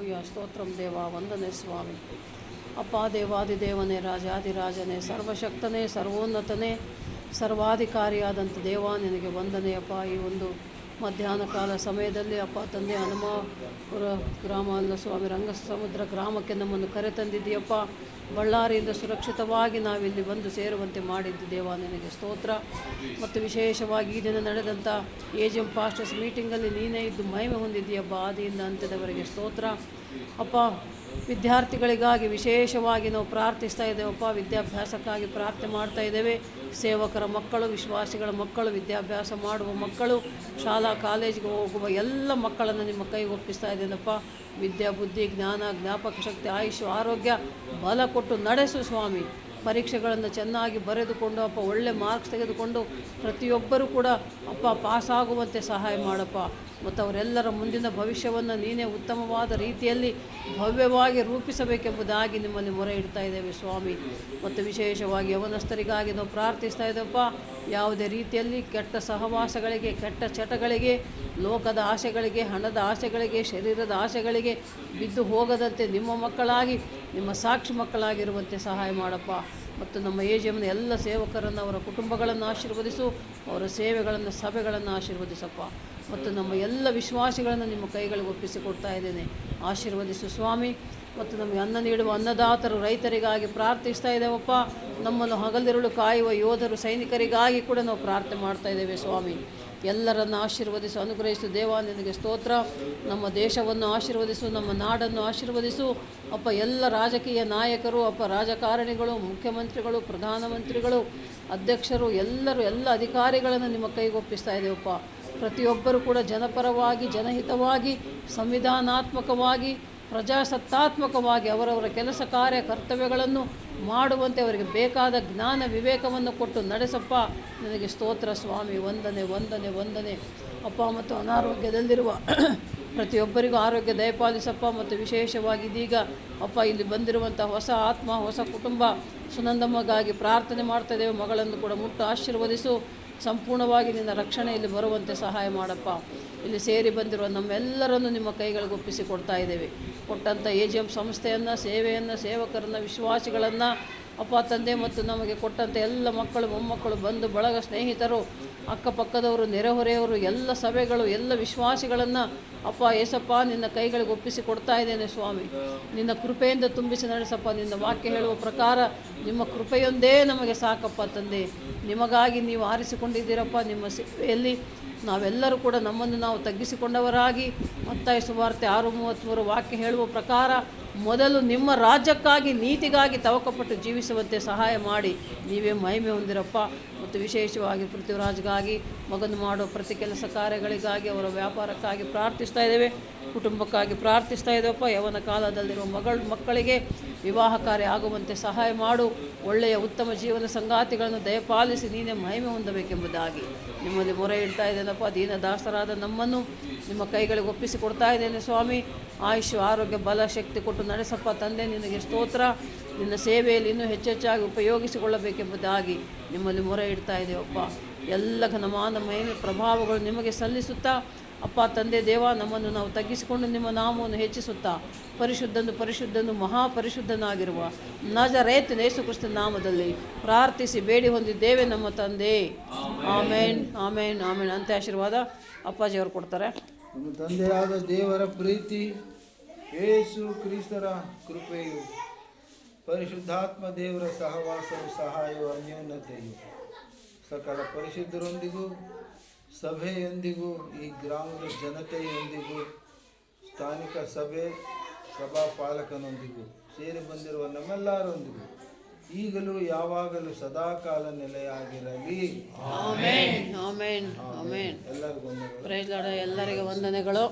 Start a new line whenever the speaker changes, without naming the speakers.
Hallelujah. Stotram ದೇವ, ವಂದನೆ ಸ್ವಾಮಿ. ಅಪ್ಪ ದೇವಾದಿದೇವನೇ, ರಾಜಾದಿರಾಜನೇ, ಸರ್ವಶಕ್ತನೇ, ಸರ್ವೋನ್ನತನೇ, ಸರ್ವಾಧಿಕಾರಿಯಾದಂಥ ದೇವ, ನಿನಗೆ ವಂದನೆಯಪ್ಪ. ಈ ಒಂದು ಮಧ್ಯಾಹ್ನ ಕಾಲ ಸಮಯದಲ್ಲಿ ಅಪ್ಪ ತಂದೆ ಹನುಮಾಪುರ ಗ್ರಾಮ ಅಲ್ಲ ಸ್ವಾಮಿ, ರಂಗಸಮುದ್ರ ಗ್ರಾಮಕ್ಕೆ ನಮ್ಮನ್ನು ಕರೆತಂದಿದ್ದೀಯಪ್ಪ. ಬಳ್ಳಾರಿಯಿಂದ ಸುರಕ್ಷಿತವಾಗಿ ನಾವಿಲ್ಲಿ ಬಂದು ಸೇರುವಂತೆ ಮಾಡಿದ್ದು ದೇವ, ನಿನಗೆ ಸ್ತೋತ್ರ. ಮತ್ತು ವಿಶೇಷವಾಗಿ ಈ ದಿನ ನಡೆದಂಥ AGM ಪಾಸ್ಟರ್ಸ್ ಮೀಟಿಂಗಲ್ಲಿ ನೀನೇ ಇದ್ದು ಮಹಿಮೆ ಹೊಂದಿದ್ದೀಯಪ್ಪ, ಆದಿಯಿಂದ ಅಂತ್ಯದವರೆಗೆ ಸ್ತೋತ್ರ. ಅಪ್ಪ, ವಿದ್ಯಾರ್ಥಿಗಳಿಗಾಗಿ ವಿಶೇಷವಾಗಿ ನಾವು ಪ್ರಾರ್ಥಿಸ್ತಾ ಇದ್ದೇವಪ್ಪ. ವಿದ್ಯಾಭ್ಯಾಸಕ್ಕಾಗಿ ಪ್ರಾರ್ಥನೆ ಮಾಡ್ತಾ ಇದ್ದೇವೆ. ಸೇವಕರ ಮಕ್ಕಳು, ವಿಶ್ವಾಸಿಗಳ ಮಕ್ಕಳು, ವಿದ್ಯಾಭ್ಯಾಸ ಮಾಡುವ ಮಕ್ಕಳು, ಶಾಲಾ ಕಾಲೇಜಿಗೆ ಹೋಗುವ ಎಲ್ಲ ಮಕ್ಕಳನ್ನು ನಿಮ್ಮ ಕೈಗೆ ಒಪ್ಪಿಸ್ತಾ ಇದ್ದೇನಪ್ಪ. ವಿದ್ಯಾ, ಬುದ್ಧಿ, ಜ್ಞಾನ, ಜ್ಞಾಪಕ ಶಕ್ತಿ, ಆಯುಷ್, ಆರೋಗ್ಯ, ಬಲ ಕೊಟ್ಟು ನಡೆಸು ಸ್ವಾಮಿ. ಪರೀಕ್ಷೆಗಳನ್ನು ಚೆನ್ನಾಗಿ ಬರೆದುಕೊಂಡು ಅಪ್ಪ ಒಳ್ಳೆ ಮಾರ್ಕ್ಸ್ ತೆಗೆದುಕೊಂಡು ಪ್ರತಿಯೊಬ್ಬರೂ ಕೂಡ ಅಪ್ಪ ಪಾಸಾಗುವಂತೆ ಸಹಾಯ ಮಾಡಪ್ಪ. ಮತ್ತು ಅವರೆಲ್ಲರ ಮುಂದಿನ ಭವಿಷ್ಯವನ್ನು ನೀನೇ ಉತ್ತಮವಾದ ರೀತಿಯಲ್ಲಿ ಭವ್ಯವಾಗಿ ರೂಪಿಸಬೇಕೆಂಬುದಾಗಿ ನಿಮ್ಮಲ್ಲಿ ಮೊರೆ ಇಡ್ತಾ ಇದ್ದೇವೆ ಸ್ವಾಮಿ. ಮತ್ತು ವಿಶೇಷವಾಗಿ ಯವನಸ್ಥರಿಗಾಗಿ ನಾವು ಪ್ರಾರ್ಥಿಸ್ತಾ ಇದ್ದೇವಪ್ಪ. ಯಾವುದೇ ರೀತಿಯಲ್ಲಿ ಕೆಟ್ಟ ಸಹವಾಸಗಳಿಗೆ, ಕೆಟ್ಟ ಚಟಗಳಿಗೆ, ಲೋಕದ ಆಸೆಗಳಿಗೆ, ಹಣದ ಆಸೆಗಳಿಗೆ, ಶರೀರದ ಆಸೆಗಳಿಗೆ ಬಿದ್ದು ಹೋಗದಂತೆ ನಿಮ್ಮ ಮಕ್ಕಳಾಗಿ, ನಿಮ್ಮ ಸಾಕ್ಷಿ ಮಕ್ಕಳಾಗಿರುವಂತೆ ಸಹಾಯ ಮಾಡಪ್ಪ. ಮತ್ತು ನಮ್ಮ AGMನ ಎಲ್ಲ ಸೇವಕರನ್ನು, ಅವರ ಕುಟುಂಬಗಳನ್ನು ಆಶೀರ್ವದಿಸು. ಅವರ ಸೇವೆಗಳನ್ನು, ಸಭೆಗಳನ್ನು ಆಶೀರ್ವದಿಸಪ್ಪ. ಮತ್ತು ನಮ್ಮ ಎಲ್ಲ ವಿಶ್ವಾಸಿಗಳನ್ನು ನಿಮ್ಮ ಕೈಗಳಿಗೆ ಒಪ್ಪಿಸಿಕೊಡ್ತಾ ಇದ್ದೇನೆ, ಆಶೀರ್ವದಿಸು ಸ್ವಾಮಿ. ಮತ್ತು ನಮಗೆ ಅನ್ನ ನೀಡುವ ಅನ್ನದಾತರು, ರೈತರಿಗಾಗಿ ಪ್ರಾರ್ಥಿಸ್ತಾ ಇದ್ದೇವಪ್ಪ. ನಮ್ಮನ್ನು ಹಗಲಿರುಳು ಕಾಯುವ ಯೋಧರು, ಸೈನಿಕರಿಗಾಗಿ ಕೂಡ ನಾವು ಪ್ರಾರ್ಥನೆ ಮಾಡ್ತಾ ಇದ್ದೇವೆ ಸ್ವಾಮಿ. ಎಲ್ಲರನ್ನು ಆಶೀರ್ವದಿಸು, ಅನುಗ್ರಹಿಸು ದೇವ, ನಿನಗೆ ಸ್ತೋತ್ರ. ನಮ್ಮ ದೇಶವನ್ನು ಆಶೀರ್ವದಿಸು, ನಮ್ಮ ನಾಡನ್ನು ಆಶೀರ್ವದಿಸು ಅಪ್ಪ. ಎಲ್ಲ ರಾಜಕೀಯ ನಾಯಕರು ಅಪ್ಪ, ರಾಜಕಾರಣಿಗಳು, ಮುಖ್ಯಮಂತ್ರಿಗಳು, ಪ್ರಧಾನಮಂತ್ರಿಗಳು, ಅಧ್ಯಕ್ಷರು, ಎಲ್ಲ ಅಧಿಕಾರಿಗಳನ್ನು ನಿಮ್ಮ ಕೈಗೊಪ್ಪಿಸ್ತಾ ಇದ್ದೇವಪ್ಪ. ಪ್ರತಿಯೊಬ್ಬರು ಕೂಡ ಜನಪರವಾಗಿ, ಜನಹಿತವಾಗಿ, ಸಂವಿಧಾನಾತ್ಮಕವಾಗಿ, ಪ್ರಜಾಸತ್ತಾತ್ಮಕವಾಗಿ ಅವರವರ ಕೆಲಸ ಕಾರ್ಯ ಕರ್ತವ್ಯಗಳನ್ನು ಮಾಡುವಂತೆ ಅವರಿಗೆ ಬೇಕಾದ ಜ್ಞಾನ ವಿವೇಕವನ್ನು ಕೊಟ್ಟು ನಡೆಸಪ್ಪ. ನನಗೆ ಸ್ತೋತ್ರ ಸ್ವಾಮಿ. ವಂದನೆ ವಂದನೆ ವಂದನೆ ಅಪ್ಪ. ಮತ್ತು ಅನಾರೋಗ್ಯದಲ್ಲಿರುವ ಪ್ರತಿಯೊಬ್ಬರಿಗೂ ಆರೋಗ್ಯ ದಯಪಾಲಿಸಪ್ಪ. ಮತ್ತು ವಿಶೇಷವಾಗಿ ಇದೀಗ ಅಪ್ಪ ಇಲ್ಲಿ ಬಂದಿರುವಂಥ ಹೊಸ ಆತ್ಮ, ಹೊಸ ಕುಟುಂಬ ಸುನಂದಮ್ಮಗಾಗಿ ಪ್ರಾರ್ಥನೆ ಮಾಡ್ತಾ ಇದ್ದೇವೆ. ಮಗಳನ್ನು ಕೂಡ ಮುಟ್ಟು ಆಶೀರ್ವದಿಸು. ಸಂಪೂರ್ಣವಾಗಿ ನಿನ್ನ ರಕ್ಷಣೆಯಲ್ಲಿ ಬರುವಂತೆ ಸಹಾಯ ಮಾಡಪ್ಪ. ಇಲ್ಲಿ ಸೇರಿ ಬಂದಿರುವ ನಮ್ಮೆಲ್ಲರನ್ನು ನಿಮ್ಮ ಕೈಗಳಿಗೆ ಒಪ್ಪಿಸಿ ಕೊಡ್ತಾ ಇದ್ದೇವೆ. ಕೊಟ್ಟಂಥ AGM ಸಂಸ್ಥೆಯನ್ನು, ಸೇವೆಯನ್ನು, ಸೇವಕರನ್ನು, ವಿಶ್ವಾಸಿಗಳನ್ನು ಅಪ್ಪ ತಂದೆ, ಮತ್ತು ನಮಗೆ ಕೊಟ್ಟಂಥ ಎಲ್ಲ ಮಕ್ಕಳು, ಮೊಮ್ಮಕ್ಕಳು, ಬಂಧು ಬಳಗ, ಸ್ನೇಹಿತರು, ಅಕ್ಕಪಕ್ಕದವರು, ನೆರೆಹೊರೆಯವರು, ಎಲ್ಲ ಸಭೆಗಳು, ಎಲ್ಲ ವಿಶ್ವಾಸಿಗಳನ್ನು ಅಪ್ಪ ಏಸಪ್ಪ ನಿನ್ನ ಕೈಗಳಿಗೆ ಒಪ್ಪಿಸಿ ಕೊಡ್ತಾ ಇದ್ದೇನೆ ಸ್ವಾಮಿ. ನಿನ್ನ ಕೃಪೆಯಿಂದ ತುಂಬಿಸಿ ನಡೆಸಪ್ಪ. ನಿನ್ನ ವಾಕ್ಯ ಹೇಳುವ ಪ್ರಕಾರ ನಿಮ್ಮ ಕೃಪೆಯೊಂದೇ ನಮಗೆ ಸಾಕಪ್ಪ ತಂದೆ. ನಿಮಗಾಗಿ ನೀವು ಆರಿಸಿಕೊಂಡಿದ್ದೀರಪ್ಪ. ನಿಮ್ಮ ಸೇವೆಯಲ್ಲಿ ನಾವೆಲ್ಲರೂ ಕೂಡ ನಮ್ಮನ್ನು ನಾವು ತಗ್ಗಿಸಿಕೊಂಡವರಾಗಿ, ಮತ್ತಾಯ ಸುವಾರ್ತೆ 6:33 ವಾಕ್ಯ ಹೇಳುವ ಪ್ರಕಾರ ಮೊದಲು ನಿಮ್ಮ ರಾಜ್ಯಕ್ಕಾಗಿ, ನೀತಿಗಾಗಿ ತವಕಪಟ್ಟು ಜೀವಿಸುವಂತೆ ಸಹಾಯ ಮಾಡಿ ನೀವೇ ಮಹಿಮೆ ಹೊಂದಿರಪ್ಪ. ಮತ್ತು ವಿಶೇಷವಾಗಿ ಪೃಥ್ವಿರಾಜ್ಗಾಗಿ, ಮಗನು ಮಾಡುವ ಪ್ರತಿ ಕೆಲಸ ಕಾರ್ಯಗಳಿಗಾಗಿ, ಅವರ ವ್ಯಾಪಾರಕ್ಕಾಗಿ ಪ್ರಾರ್ಥಿಸ್ತಾ ಇದ್ದೇವೆ. ಕುಟುಂಬಕ್ಕಾಗಿ ಪ್ರಾರ್ಥಿಸ್ತಾ ಇದ್ದೇವಪ್ಪ. ಯವನ ಕಾಲದಲ್ಲಿರುವ ಮಕ್ಕಳಿಗೆ ವಿವಾಹ ಕಾರ್ಯ ಆಗುವಂತೆ ಸಹಾಯ ಮಾಡು. ಒಳ್ಳೆಯ ಉತ್ತಮ ಜೀವನ ಸಂಗಾತಿಗಳನ್ನು ದಯಪಾಲಿಸಿ ನೀನೇ ಮಹಿಮೆ ಹೊಂದಬೇಕೆಂಬುದಾಗಿ ನಿಮ್ಮಲ್ಲಿ ಮೊರೆ ಇಡ್ತಾ ಇದ್ದೇನಪ್ಪ. ದೀನದಾಸರಾದ ನಮ್ಮನ್ನು ನಿಮ್ಮ ಕೈಗಳಿಗೆ ಒಪ್ಪಿಸಿ ಕೊಡ್ತಾ ಇದ್ದೇನೆ ಸ್ವಾಮಿ. ಆಯುಷ್, ಆರೋಗ್ಯ, ಬಲ, ಶಕ್ತಿ ಕೊಟ್ಟು ನಡೆಸಪ್ಪ ತಂದೆ. ನಿನಗೆ ಸ್ತೋತ್ರ. ನಿನ್ನ ಸೇವೆಯಲ್ಲಿ ಇನ್ನೂ ಹೆಚ್ಚೆಚ್ಚಾಗಿ ಉಪಯೋಗಿಸಿಕೊಳ್ಳಬೇಕೆಂಬುದಾಗಿ ನಿಮ್ಮಲ್ಲಿ ಮೊರೆ ಇಡ್ತಾ ಇದ್ದೇವಪ್ಪ. ಎಲ್ಲ ಘನಮಾನ ಮಹಿಮೆ ಪ್ರಭಾವಗಳು ನಿಮಗೆ ಸಲ್ಲಿಸುತ್ತಾ ಅಪ್ಪ ತಂದೆ ದೇವ, ನಮ್ಮನ್ನು ನಾವು ತಗ್ಗಿಸಿಕೊಂಡು ನಿಮ್ಮ ನಾಮವನ್ನು ಹೆಚ್ಚಿಸುತ್ತಾ ಪರಿಶುದ್ಧನು ಮಹಾಪರಿಶುದ್ಧನಾಗಿರುವ ನಜರೇತಿನ ಯೇಸು ಕ್ರಿಸ್ತನ ನಾಮದಲ್ಲಿ ಪ್ರಾರ್ಥಿಸಿ ಬೇಡಿ ಹೊಂದಿದ್ದೇವೆ ನಮ್ಮ ತಂದೆ. ಆಮೇನ್ ಆಮೇನ್ ಆಮೇನ್. ಅಂತ ಆಶೀರ್ವಾದ ಅಪ್ಪಾಜಿಯವರು ಕೊಡ್ತಾರೆ.
ನಮ್ಮ ತಂದೆಯಾದ ದೇವರ ಪ್ರೀತಿ, ಯೇಸು ಕ್ರಿಸ್ತರ ಕೃಪೆಯು, ಪರಿಶುದ್ಧಾತ್ಮ ದೇವರ ಸಹವಾಸವು, ಸಹಾಯವು, ಅನ್ಯೋನ್ಯತೆಯು ಸಕಲ ಪರಿಶುದ್ಧರೊಂದಿಗೂ, ಸಭೆಯೊಂದಿಗೂ, ಈ ಗ್ರಾಮದ ಜನತೆಯೊಂದಿಗೂ, ಸ್ಥಾನಿಕ ಸಭೆ ಸಭಾಪಾಲಕನೊಂದಿಗೂ, ಸೇರಿ ಬಂದಿರುವ ನಮ್ಮೆಲ್ಲರೊಂದಿಗೂ ಈಗಲೂ ಯಾವಾಗಲೂ ಸದಾಕಾಲ ನೆಲೆಯಾಗಿರಲಿ.
ಆಮೇನ್ ಆಮೇನ್ ಆಮೇನ್.
ಎಲ್ಲರಿಗೂ ವಂದನೆಗಳು.
Praise Lord. ಎಲ್ಲರಿಗೆ ವಂದನೆಗಳು.